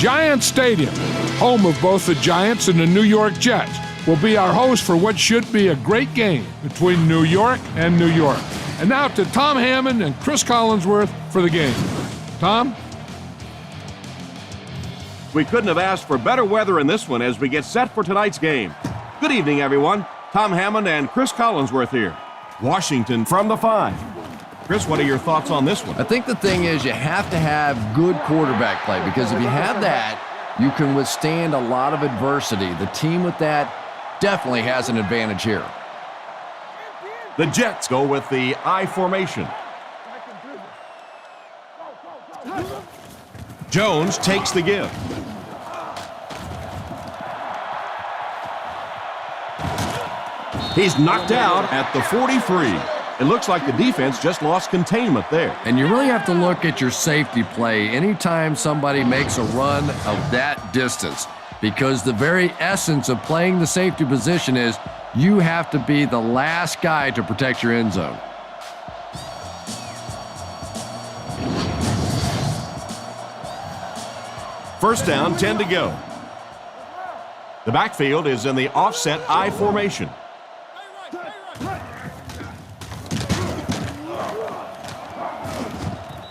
Giant Stadium, home of both the Giants and the New York Jets, will be our host for what should be a great game between New York and New York. And now to Tom Hammond and Chris Collinsworth for the game. Tom? We couldn't have asked for better weather in this one as we get set for tonight's game. Good evening, everyone. Tom Hammond and Chris Collinsworth here. Washington from the 5. Chris, what are your thoughts on this one? I think the thing is you have to have good quarterback play, because if you have that, you can withstand a lot of adversity. The team with that definitely has an advantage here. The Jets go with the I formation. Jones takes the give. He's knocked out at the 43. It looks like the defense just lost containment there. And you really have to look at your safety play anytime somebody makes a run of that distance, because the very essence of playing the safety position is you have to be the last guy to protect your end zone. First down, 10 to go. The backfield is in the offset I formation.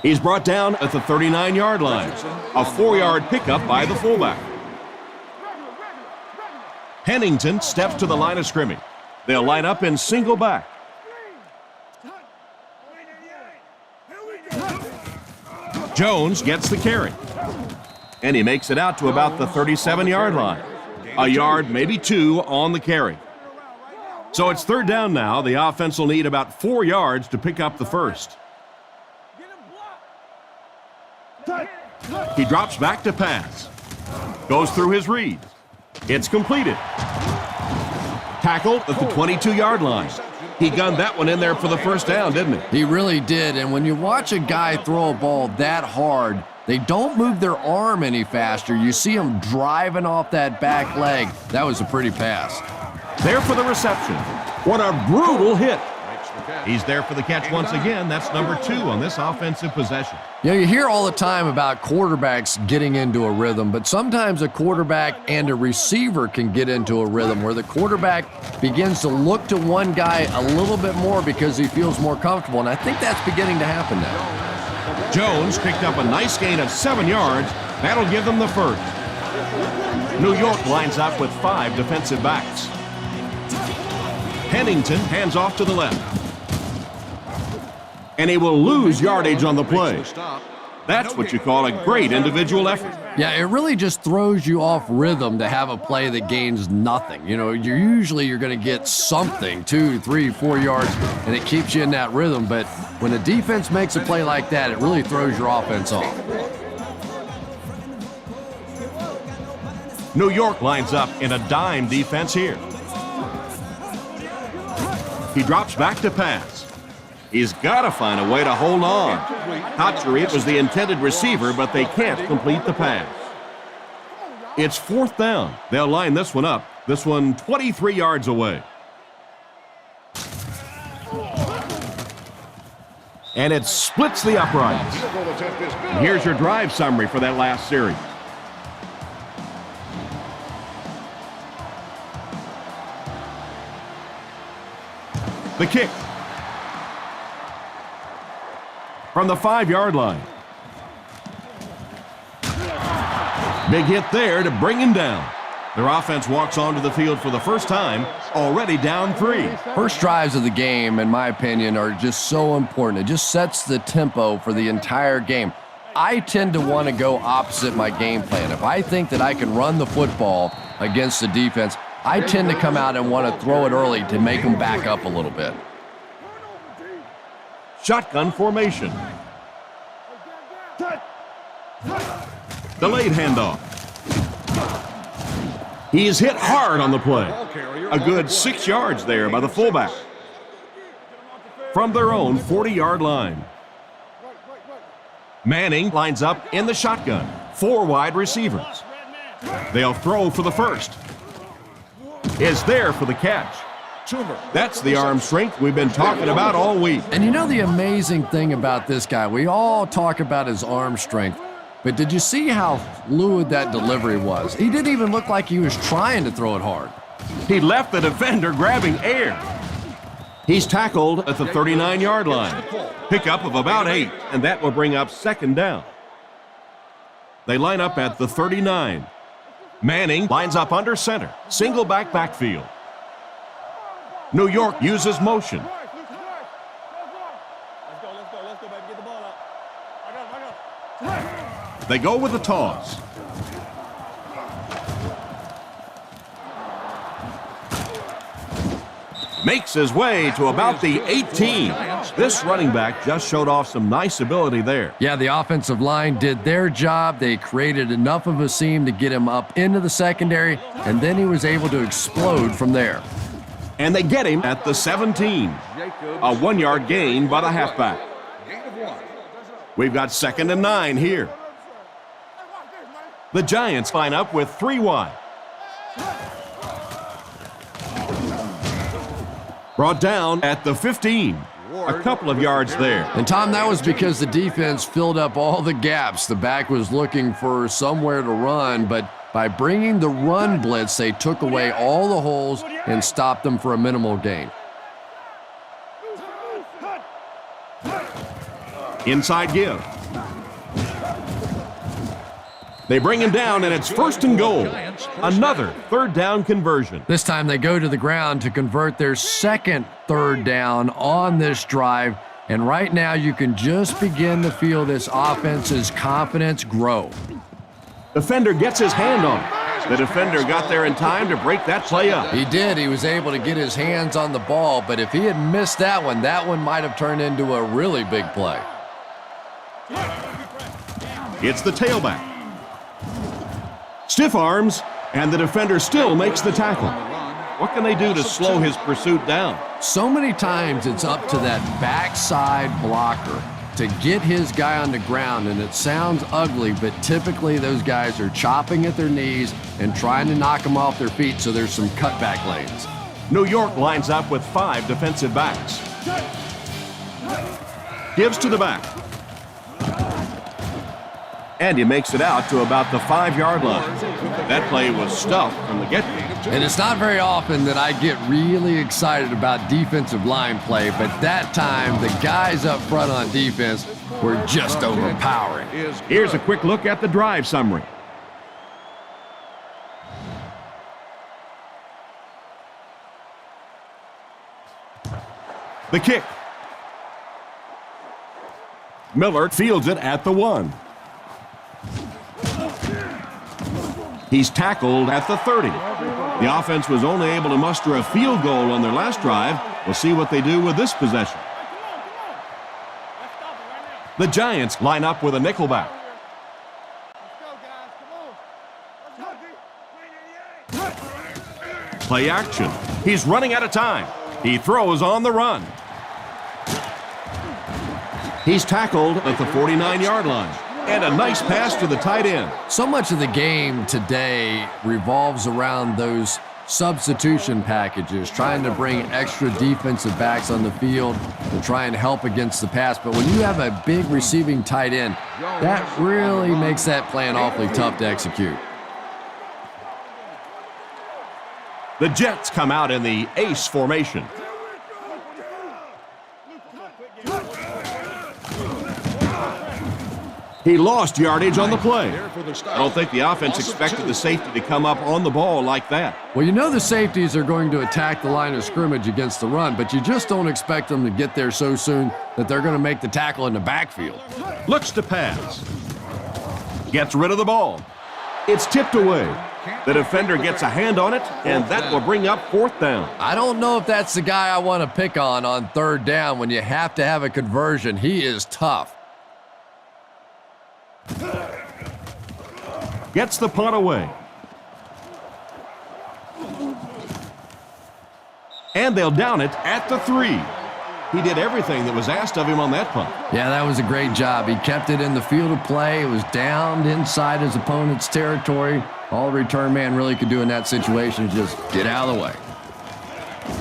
He's brought down at the 39-yard line. A 4-yard pickup by the fullback. Pennington steps to the line of scrimmage. They'll line up in single back. Jones gets the carry. And he makes it out to about the 37-yard line. A yard, maybe 2 on the carry. So it's third down now. The offense will need about 4 yards to pick up the first. He drops back to pass. Goes through his read. It's completed. Tackled at the 22-yard line. He gunned that one in there for the first down, didn't he? He really did. And when you watch a guy throw a ball that hard, they don't move their arm any faster. You see him driving off that back leg. That was a pretty pass. There for the reception. What a brutal hit. He's there for the catch once again. That's number 2 on this offensive possession. You know, you hear all the time about quarterbacks getting into a rhythm, but sometimes a quarterback and a receiver can get into a rhythm where the quarterback begins to look to one guy a little bit more because he feels more comfortable, and I think that's beginning to happen now. Jones picked up a nice gain of 7 yards. That'll give them the first. New York lines up with 5 defensive backs. Pennington hands off to the left. And he will lose yardage on the play. That's what you call a great individual effort. Yeah, it really just throws you off rhythm to have a play that gains nothing. You know, you're going to get something, 2, 3, 4 yards, and it keeps you in that rhythm. But when a defense makes a play like that, it really throws your offense off. New York lines up in a dime defense here. He drops back to pass. He's got to find a way to hold on. Not sure it was the intended receiver, but they can't complete the pass. It's fourth down. They'll line this one up. This one 23 yards away. And it splits the uprights. And here's your drive summary for that last series. The kick. From the 5-yard line. Big hit there to bring him down. Their offense walks onto the field for the first time, already down 3. First drives of the game, in my opinion, are just so important. It just sets the tempo for the entire game. I tend to want to go opposite my game plan. If I think that I can run the football against the defense, I tend to come out and want to throw it early to make them back up a little bit. Shotgun formation. Delayed handoff. He's hit hard on the play. A good 6 yards there by the fullback. From their own 40-yard line. Manning lines up in the shotgun. 4 wide receivers. They'll throw for the first. Is there for the catch. That's the arm strength we've been talking about all week. And you know the amazing thing about this guy, we all talk about his arm strength. But did you see how fluid that delivery was? He didn't even look like he was trying to throw it hard. He left the defender grabbing air. He's tackled at the 39-yard line. Pickup of about 8, and that will bring up second down. They line up at the 39. Manning lines up under center. Single backfield. New York uses motion. They go with the toss. Makes his way to about the 18. This running back just showed off some nice ability there. Yeah, the offensive line did their job. They created enough of a seam to get him up into the secondary, and then he was able to explode from there. And they get him at the 17. A 1-yard gain by the halfback. We've got 2nd and 9 here. The Giants line up with 3 wide. Brought down at the 15. A couple of yards there. And, Tom, that was because the defense filled up all the gaps. The back was looking for somewhere to run, but by bringing the run blitz, they took away all the holes and stopped them for a minimal gain. Inside give. They bring him down, and it's 1st and goal. Another 3rd down conversion. This time they go to the ground to convert their second 3rd down on this drive. And right now you can just begin to feel this offense's confidence grow. Defender gets his hand on it. The defender got there in time to break that play up. He did. He was able to get his hands on the ball, but if he had missed that one might have turned into a really big play. It's the tailback. Stiff arms, and the defender still makes the tackle. What can they do to slow his pursuit down? So many times it's up to that backside blocker to get his guy on the ground, and it sounds ugly, but typically those guys are chopping at their knees and trying to knock them off their feet, so there's some cutback lanes. New York lines up with 5 defensive backs. Gives to the back. And he makes it out to about the 5-yard line. That play was stuffed from the get-go. And it's not very often that I get really excited about defensive line play, but that time the guys up front on defense were just overpowering. Here's a quick look at the drive summary. The kick. Miller fields it at the 1. He's tackled at the 30. The offense was only able to muster a field goal on their last drive. We'll see what they do with this possession. The Giants line up with a nickelback. Play action. He's running out of time. He throws on the run. He's tackled at the 49-yard line. And a nice pass to the tight end. So much of the game today revolves around those substitution packages, trying to bring extra defensive backs on the field to try and help against the pass. But when you have a big receiving tight end, that really makes that plan awfully tough to execute. The Jets come out in the ace formation. He lost yardage on the play. I don't think the offense expected the safety to come up on the ball like that. Well, you know the safeties are going to attack the line of scrimmage against the run, but you just don't expect them to get there so soon that they're going to make the tackle in the backfield. Looks to pass. Gets rid of the ball. It's tipped away. The defender gets a hand on it, and that will bring up 4th down. I don't know if that's the guy I want to pick on 3rd down when you have to have a conversion. He is tough. Gets the punt away. And they'll down it at the 3. He did everything that was asked of him on that punt. Yeah, that was a great job. He kept it in the field of play. It was down inside his opponent's territory. All the return man really could do in that situation is just get out of the way.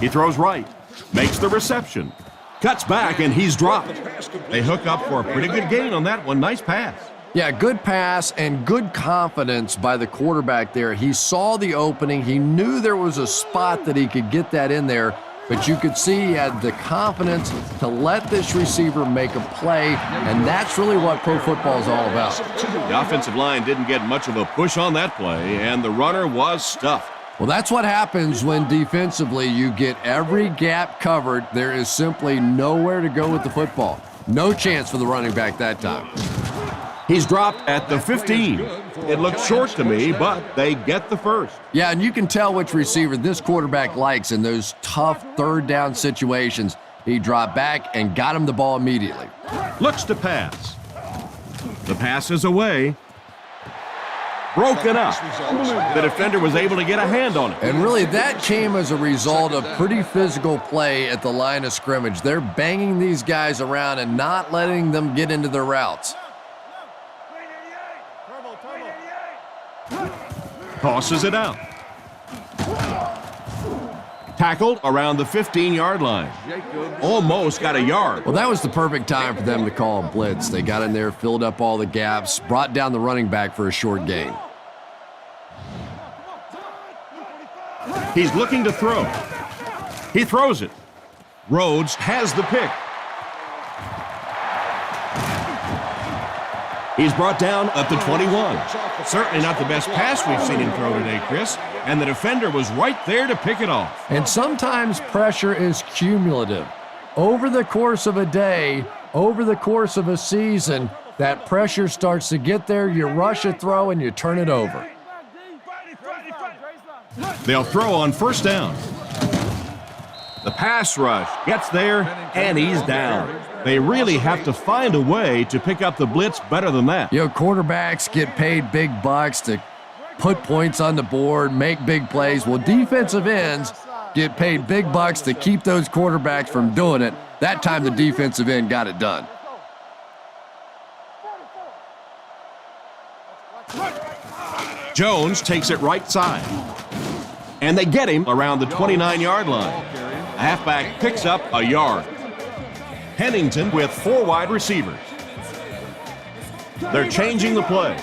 He throws right, makes the reception, cuts back, and he's dropped. They hook up for a pretty good gain on that one. Nice pass. Yeah, good pass and good confidence by the quarterback there. He saw the opening. He knew there was a spot that he could get that in there, but you could see he had the confidence to let this receiver make a play, and that's really what pro football is all about. The offensive line didn't get much of a push on that play, and the runner was stuffed. Well, that's what happens when defensively you get every gap covered. There is simply nowhere to go with the football. No chance for the running back that time. He's dropped at the 15. It looks short to me, but they get the first. Yeah, and you can tell which receiver this quarterback likes in those tough third down situations. He dropped back and got him the ball immediately. Looks to pass. The pass is away. Broken up. The defender was able to get a hand on it. And really, that came as a result of pretty physical play at the line of scrimmage. They're banging these guys around and not letting them get into their routes. Tosses it out. Tackled around the 15-yard line. Almost got a yard. Well, that was the perfect time for them to call a blitz. They got in there, filled up all the gaps, brought down the running back for a short gain. He's looking to throw. He throws it. Rhodes has the pick. He's brought down at the 21. Certainly not the best pass we've seen him throw today, Chris. And the defender was right there to pick it off. And sometimes pressure is cumulative. Over the course of a day, over the course of a season, that pressure starts to get there, you rush a throw, and you turn it over. They'll throw on first down. The pass rush gets there, and he's down. They really have to find a way to pick up the blitz better than that. You know, quarterbacks get paid big bucks to put points on the board, make big plays. Well, defensive ends get paid big bucks to keep those quarterbacks from doing it. That time the defensive end got it done. Jones takes it right side. And they get him around the 29-yard line. The halfback picks up a yard. Pennington with 4 wide receivers. They're changing the play.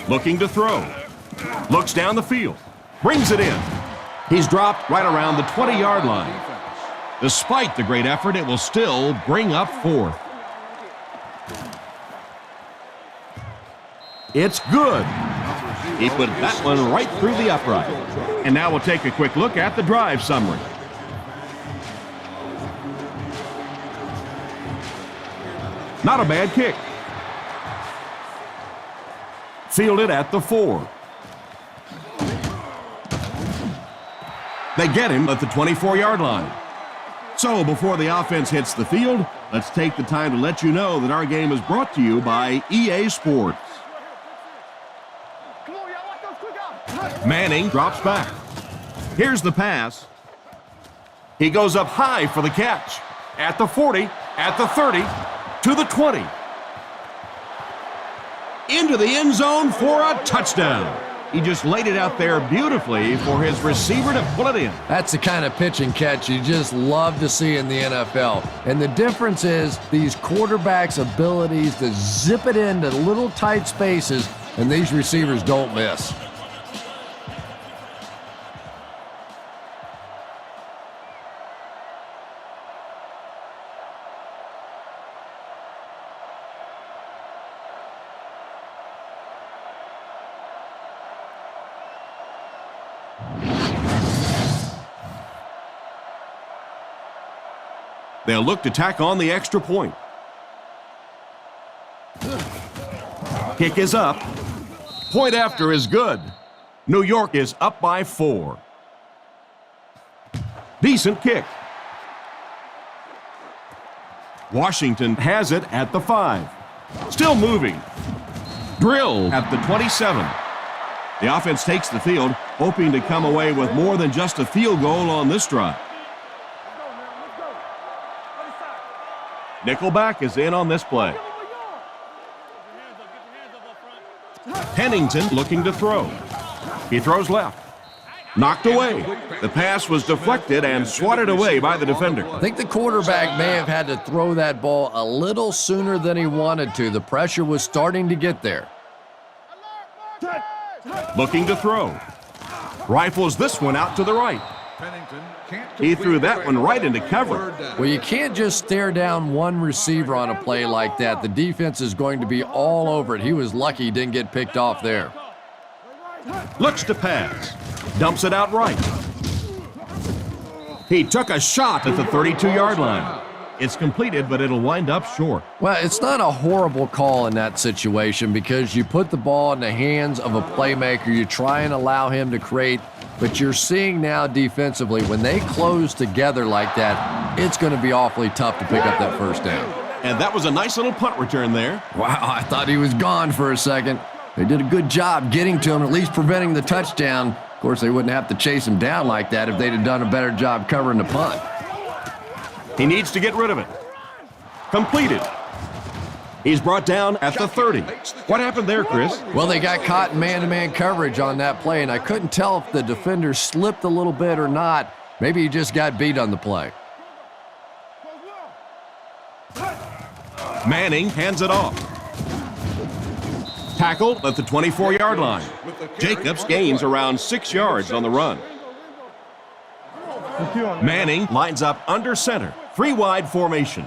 Looking to throw. Looks down the field. Brings it in. He's dropped right around the 20-yard line. Despite the great effort, it will still bring up 4th. It's good. He put that one right through the upright. And now we'll take a quick look at the drive summary. Not a bad kick. Fielded at the 4. They get him at the 24-yard line. So before the offense hits the field, let's take the time to let you know that our game is brought to you by EA Sports. Manning drops back. Here's the pass. He goes up high for the catch. At the 40, at the 30, to the 20. Into the end zone for a touchdown. He just laid it out there beautifully for his receiver to pull it in. That's the kind of pitch and catch you just love to see in the NFL. And the difference is these quarterbacks' abilities to zip it into little tight spaces, and these receivers don't miss. They'll look to tack on the extra point. Kick is up. Point after is good. New York is up by 4. Decent kick. Washington has it at the 5. Still moving. Drilled at the 27. The offense takes the field, hoping to come away with more than just a field goal on this drive. Nickelback is in on this play. Pennington looking to throw. He throws left. Knocked away. The pass was deflected and swatted away by the defender. I think the quarterback may have had to throw that ball a little sooner than he wanted to. The pressure was starting to get there. Looking to throw. Rifles this one out to the right. He threw that one right into cover. Well, you can't just stare down one receiver on a play like that. The defense is going to be all over it. He was lucky he didn't get picked off there. Looks to pass. Dumps it out right. He took a shot at the 32-yard line. It's completed, but it'll wind up short. Well, it's not a horrible call in that situation because you put the ball in the hands of a playmaker. You try and allow him to create, but you're seeing now defensively, when they close together like that, it's going to be awfully tough to pick up that first down. And that was a nice little punt return there. Wow, I thought he was gone for a second. They did a good job getting to him, at least preventing the touchdown. Of course, they wouldn't have to chase him down like that if they'd have done a better job covering the punt. He needs to get rid of it. Completed. He's brought down at the 30. What happened there, Chris? Well, they got caught in man-to-man coverage on that play, and I couldn't tell if the defender slipped a little bit or not. Maybe he just got beat on the play. Manning hands it off. Tackled at the 24-yard line. Jacobs gains around 6 yards on the run. Manning lines up under center. 3 wide formation.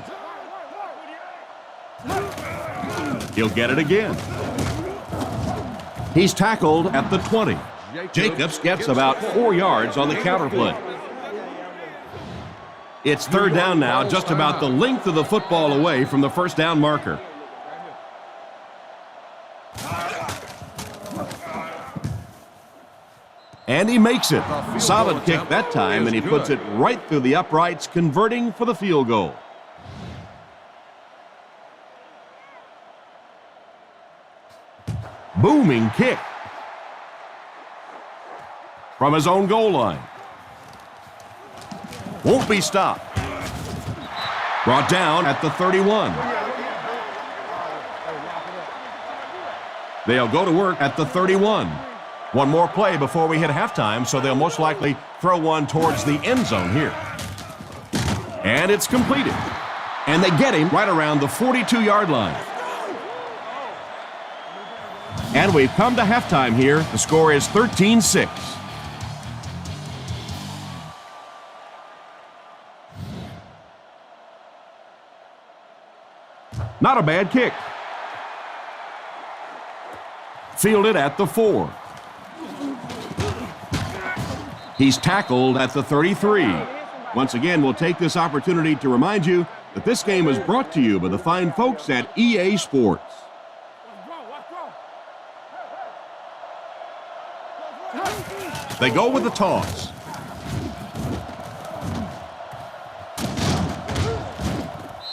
He'll get it again. He's tackled at the 20. Jacobs gets about 4 yards on the counter play. It's third down now, just about the length of the football away from the first down marker. And he makes it. Solid kick that time, and he puts it right through the uprights, converting for the field goal. Booming kick. From his own goal line. Won't be stopped. Brought down at the 31. They'll go to work at the 31. One more play before we hit halftime, so they'll most likely throw one towards the end zone here. And it's completed. And they get him right around the 42-yard line. And we've come to halftime here. The score is 13-6. Not a bad kick. Fielded at the 4. He's tackled at the 33. Once again, we'll take this opportunity to remind you that this game is brought to you by the fine folks at EA Sports. They go with the toss.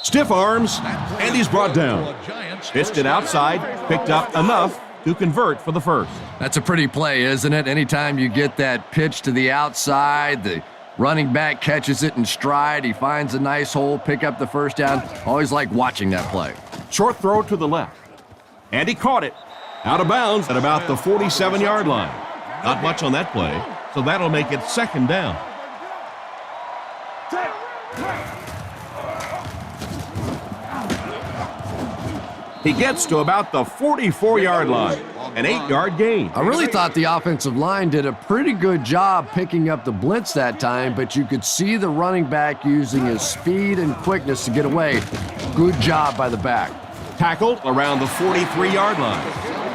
Stiff arms, and he's brought down. Pitched it outside, picked up enough to convert for the first. That's a pretty play, isn't it? Anytime you get that pitch to the outside, the running back catches it in stride, he finds a nice hole, pick up the first down. Always like watching that play. Short throw to the left. And he caught it. Out of bounds at about the 47-yard line. Not much on that play, so that'll make it second down. He gets to about the 44-yard line. An 8-yard gain. I really thought the offensive line did a pretty good job picking up the blitz that time, but you could see the running back using his speed and quickness to get away. Good job by the back. Tackled around the 43-yard line.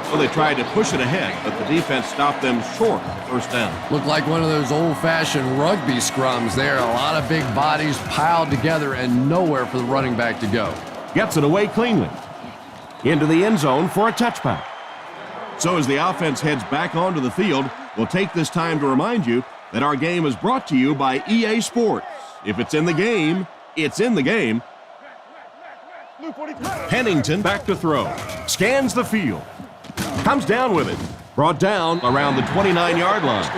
Well, they tried to push it ahead, but the defense stopped them short of first down. Looked like one of those old-fashioned rugby scrums there. A lot of big bodies piled together and nowhere for the running back to go. Gets it away cleanly. Into the end zone for a touchback. So as the offense heads back onto the field, we'll take this time to remind you that our game is brought to you by EA Sports. If it's in the game, it's in the game. Pennington back to throw. Scans the field. Comes down with it. Brought down around the 29-yard line.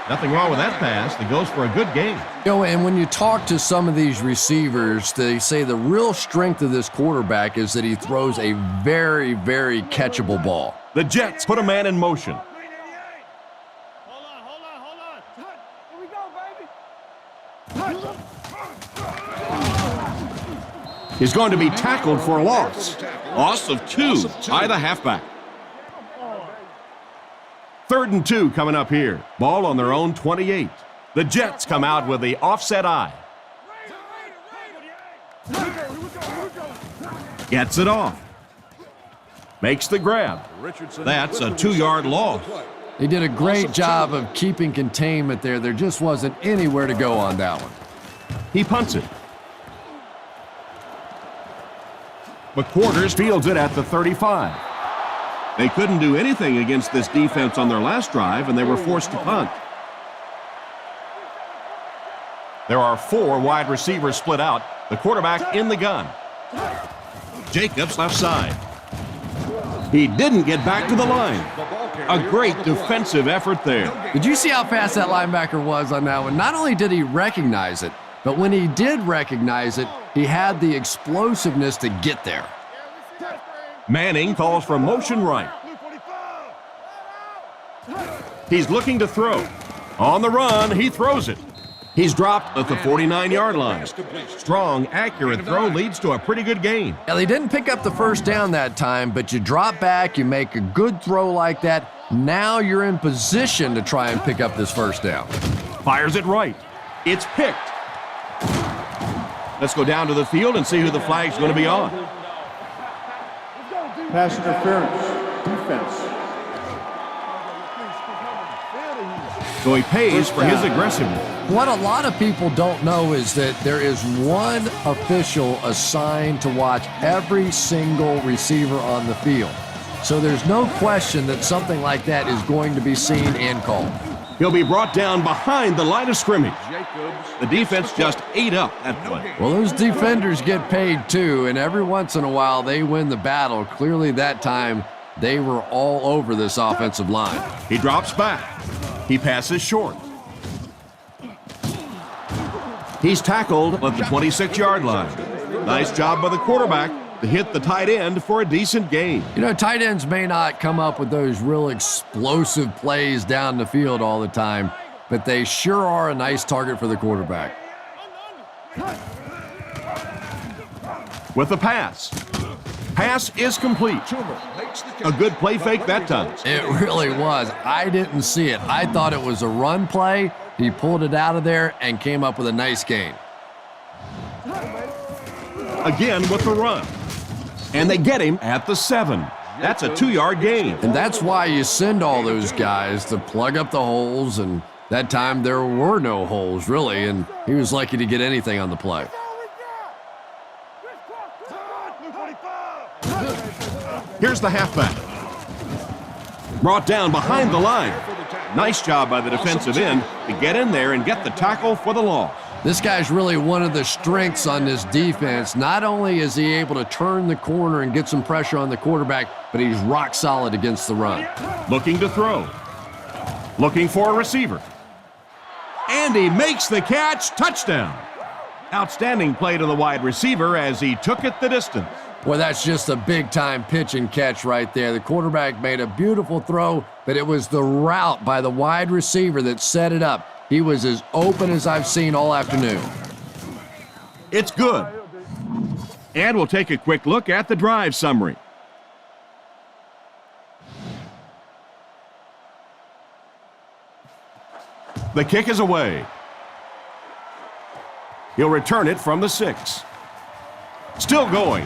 Nothing wrong with that pass. That goes for a good game. You know, and when you talk to some of these receivers, they say the real strength of this quarterback is that he throws a very, very catchable ball. The Jets put a man in motion. is going to be tackled for a loss. Loss of 2 by the halfback. 3rd and 2 coming up here. Ball on their own 28. The Jets come out with the offset eye. Gets it off. Makes the grab. That's a 2-yard loss. He did a great job of keeping containment there. There just wasn't anywhere to go on that one. He punts it. McQuarters fields it at the 35. They couldn't do anything against this defense on their last drive, and they were forced to punt. There are 4 wide receivers split out. The quarterback in the gun. Jacobs left side. He didn't get back to the line. A great defensive effort there. Did you see how fast that linebacker was on that one? Not only did he recognize it, but when he did recognize it, he had the explosiveness to get there. Manning calls for motion right. He's looking to throw. On the run, he throws it. He's dropped at the 49-yard line. Strong, accurate throw leads to a pretty good gain. Well, he didn't pick up the first down that time, but you drop back, you make a good throw like that. Now you're in position to try and pick up this first down. Fires it right. It's picked. Let's go down to the field and see who the flag's going to be on. Pass interference. Defense. So he pays for his aggressiveness. What a lot of people don't know is that there is one official assigned to watch every single receiver on the field. So there's no question that something like that is going to be seen and called. He'll be brought down behind the line of scrimmage. The defense just ate up that play. Well, those defenders get paid too, and every once in a while they win the battle. Clearly that time they were all over this offensive line. He drops back. He passes short. He's tackled at the 26-yard line. Nice job by the quarterback to hit the tight end for a decent gain. You know, tight ends may not come up with those real explosive plays down the field all the time, but they sure are a nice target for the quarterback. With the pass. Pass is complete. A good play fake that time. It really was. I didn't see it. I thought it was a run play. He pulled it out of there and came up with a nice gain. Again with the run. And they get him at the 7. That's a 2-yard gain. And that's why you send all those guys to plug up the holes, and that time there were no holes, really, and he was lucky to get anything on the play. Here's the halfback. Brought down behind the line. Nice job by the defensive end to get in there and get the tackle for the loss. This guy's really one of the strengths on this defense. Not only is he able to turn the corner and get some pressure on the quarterback, but he's rock solid against the run. Looking to throw. Looking for a receiver. And he makes the catch. Touchdown. Outstanding play to the wide receiver as he took it the distance. Boy, that's just a big-time pitch and catch right there. The quarterback made a beautiful throw, but it was the route by the wide receiver that set it up. He was as open as I've seen all afternoon. It's good. And we'll take a quick look at the drive summary. The kick is away. He'll return it from the 6. Still going.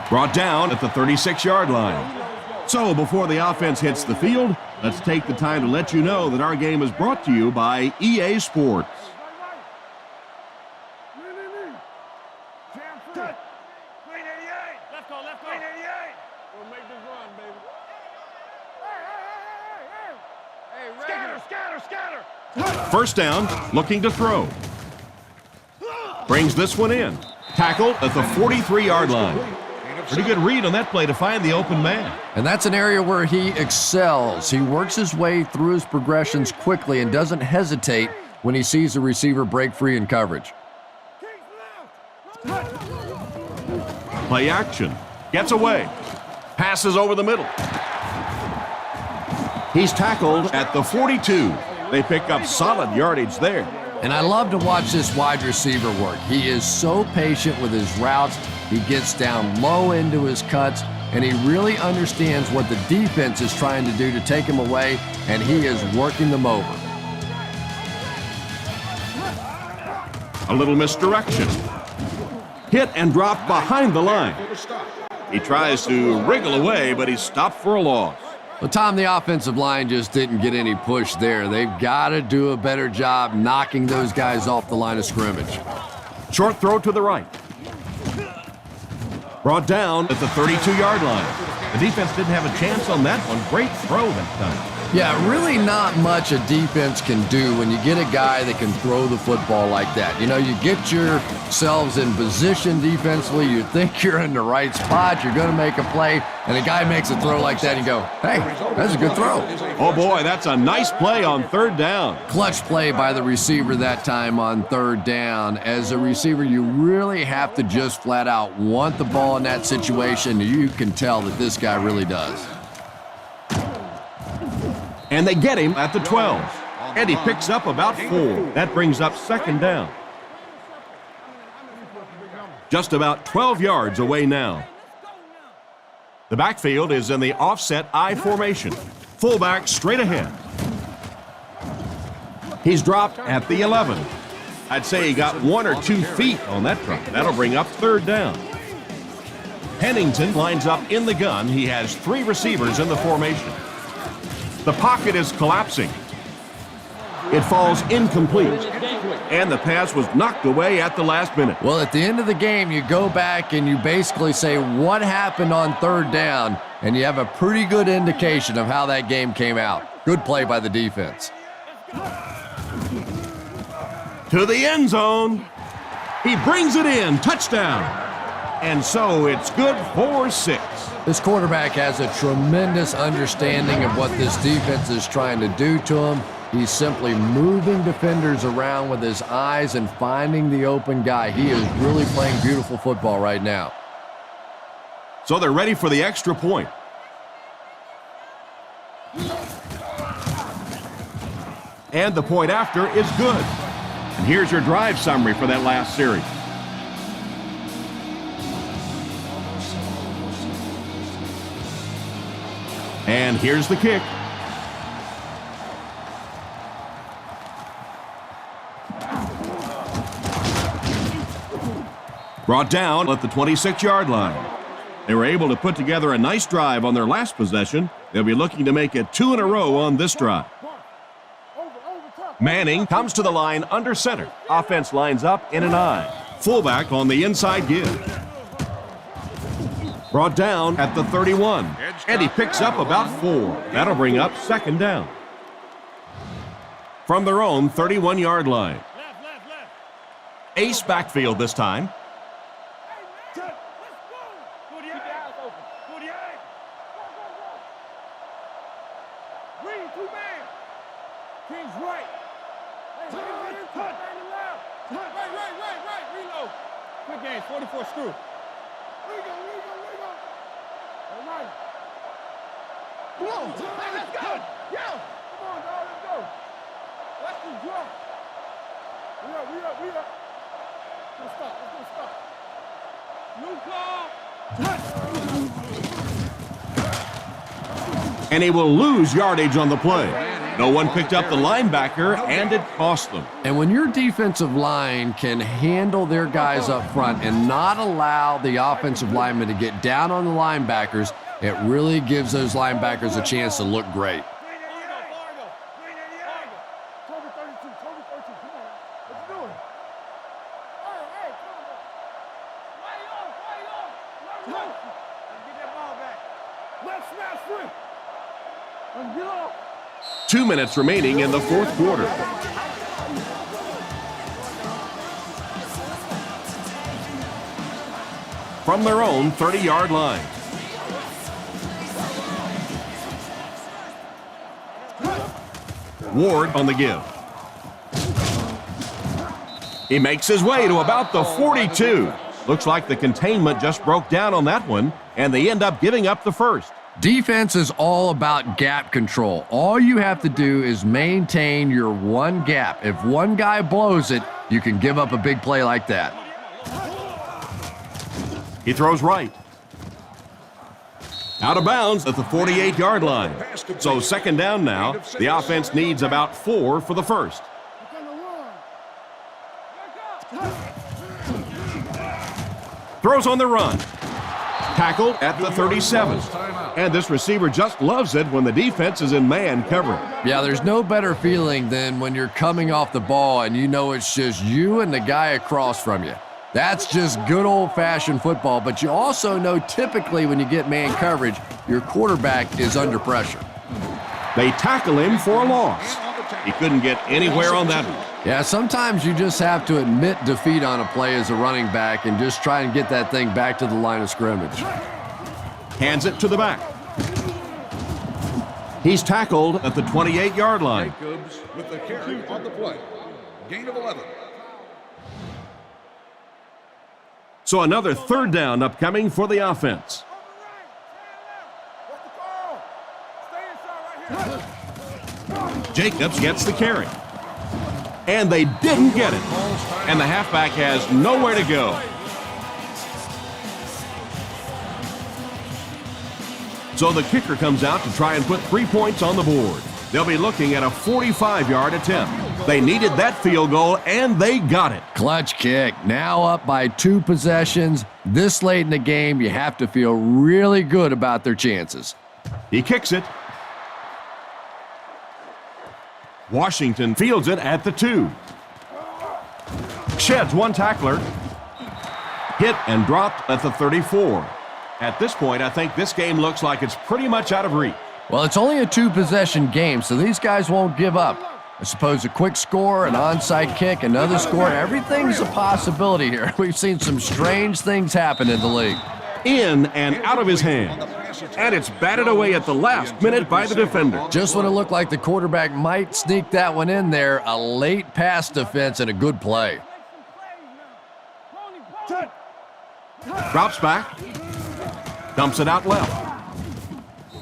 Brought down at the 36-yard line. So before the offense hits the field, let's take the time to let you know that our game is brought to you by EA Sports. First down, looking to throw. Brings this one in. Tackled at the 43-yard line. Pretty good read on that play to find the open man. And that's an area where he excels. He works his way through his progressions quickly and doesn't hesitate when he sees a receiver break free in coverage. Play action. Gets away. Passes over the middle. He's tackled at the 42. They pick up solid yardage there. And I love to watch this wide receiver work. He is so patient with his routes. He gets down low into his cuts, and he really understands what the defense is trying to do to take him away, and he is working them over. A little misdirection. Hit and drop behind the line. He tries to wriggle away, but he's stopped for a loss. Well, Tom, the offensive line just didn't get any push there. They've got to do a better job knocking those guys off the line of scrimmage. Short throw to the right. Brought down at the 32-yard line. The defense didn't have a chance on that one. Great throw that time. Yeah, really not much a defense can do when you get a guy that can throw the football like that. You know, you get yourselves in position defensively, you think you're in the right spot, you're going to make a play, and a guy makes a throw like that, and you go, hey, that's a good throw. Oh, boy, that's a nice play on third down. Clutch play by the receiver that time on third down. As a receiver, you really have to just flat out want the ball in that situation. You can tell that this guy really does. And they get him at the 12. And he picks up about 4. That brings up second down. Just about 12 yards away now. The backfield is in the offset I formation. Fullback straight ahead. He's dropped at the 11. I'd say he got 1 or 2 feet on that drop. That'll bring up third down. Pennington lines up in the gun. He has 3 receivers in the formation. The pocket is collapsing. It falls incomplete. And the pass was knocked away at the last minute. Well, at the end of the game, you go back and you basically say what happened on third down, and you have a pretty good indication of how that game came out. Good play by the defense. To the end zone. He brings it in. Touchdown. And so it's good for 6. This quarterback has a tremendous understanding of what this defense is trying to do to him. He's simply moving defenders around with his eyes and finding the open guy. He is really playing beautiful football right now. So they're ready for the extra point. And the point after is good. And here's your drive summary for that last series. And here's the kick. Brought down at the 26-yard line. They were able to put together a nice drive on their last possession. They'll be looking to make it 2 in a row on this drive. Manning comes to the line under center. Offense lines up in an I. Fullback on the inside give. Brought down at the 31. And he picks up about 4. That'll bring up second down. From their own 31-yard line. Ace backfield this time. Quick game, 44 screw. Come on, let's go. Yo, come on, dog, let's go. Let's just drop. We up. Let's stop. New call. And he will lose yardage on the play. No one picked up the linebacker, and it cost them. And when your defensive line can handle their guys up front and not allow the offensive linemen to get down on the linebackers, it really gives those linebackers a chance to look great. Let's smash free. Let's get off. 2 minutes remaining in the fourth quarter. From their own 30-yard line. Ward on the give. He makes his way to about the 42. Looks like the containment just broke down on that one, and they end up giving up the first. Defense is all about gap control. All you have to do is maintain your one gap. If one guy blows it, you can give up a big play like that. He throws right. Out of bounds at the 48-yard line. So second down now. The offense needs about 4 for the first. Throws on the run. Tackled at the 37. And this receiver just loves it when the defense is in man coverage. Yeah, there's no better feeling than when you're coming off the ball and you know it's just you and the guy across from you. That's just good old-fashioned football, but you also know typically when you get man coverage, your quarterback is under pressure. They tackle him for a loss. He couldn't get anywhere on that one. Yeah, sometimes you just have to admit defeat on a play as a running back and just try and get that thing back to the line of scrimmage. Hands it to the back. He's tackled at the 28-yard line. Jacobs with the carry on the play. Gain of 11. So another third down upcoming for the offense. Jacobs gets the carry. And they didn't get it. And the halfback has nowhere to go. So the kicker comes out to try and put 3 points on the board. They'll be looking at a 45-yard attempt. They needed that field goal, and they got it. Clutch kick. Now up by 2 possessions. This late in the game, you have to feel really good about their chances. He kicks it. Washington fields it at the 2. Sheds one tackler. Hit and dropped at the 34. At this point, I think this game looks like it's pretty much out of reach. Well, it's only a 2-possession game, so these guys won't give up. I suppose a quick score, an onside kick, another score, everything's a possibility here. We've seen some strange things happen in the league. In and out of his hand. And it's batted away at the last minute by the defender. Just when it looked like the quarterback might sneak that one in there, a late pass defense and a good play. Drops back. Dumps it out left.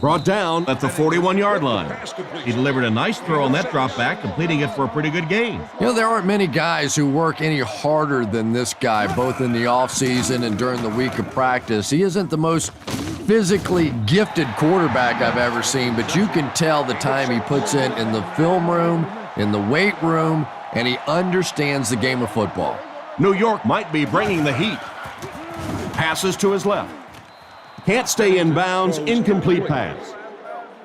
Brought down at the 41-yard line. He delivered a nice throw on that drop back, completing it for a pretty good gain. You know, there aren't many guys who work any harder than this guy, both in the offseason and during the week of practice. He isn't the most physically gifted quarterback I've ever seen, but you can tell the time he puts in the film room, in the weight room, and he understands the game of football. New York might be bringing the heat. Passes to his left. Can't stay in bounds, incomplete pass.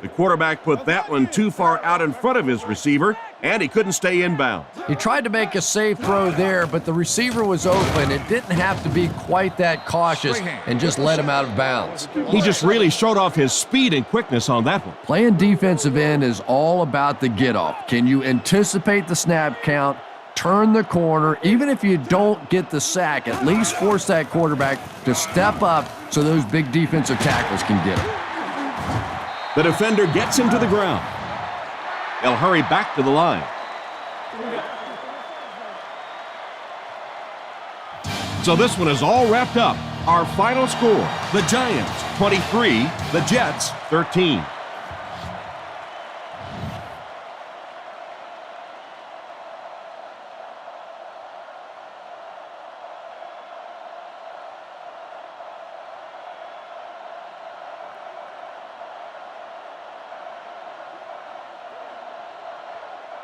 The quarterback put that one too far out in front of his receiver, and he couldn't stay in bounds. He tried to make a safe throw there, but the receiver was open. It didn't have to be quite that cautious and just let him out of bounds. He just really showed off his speed and quickness on that one. Playing defensive end is all about the get-off. Can you anticipate the snap count, turn the corner, even if you don't get the sack, at least force that quarterback to step up so those big defensive tackles can get him. The defender gets him to the ground. They'll hurry back to the line. So this one is all wrapped up. Our final score, the Giants 23, the Jets 13.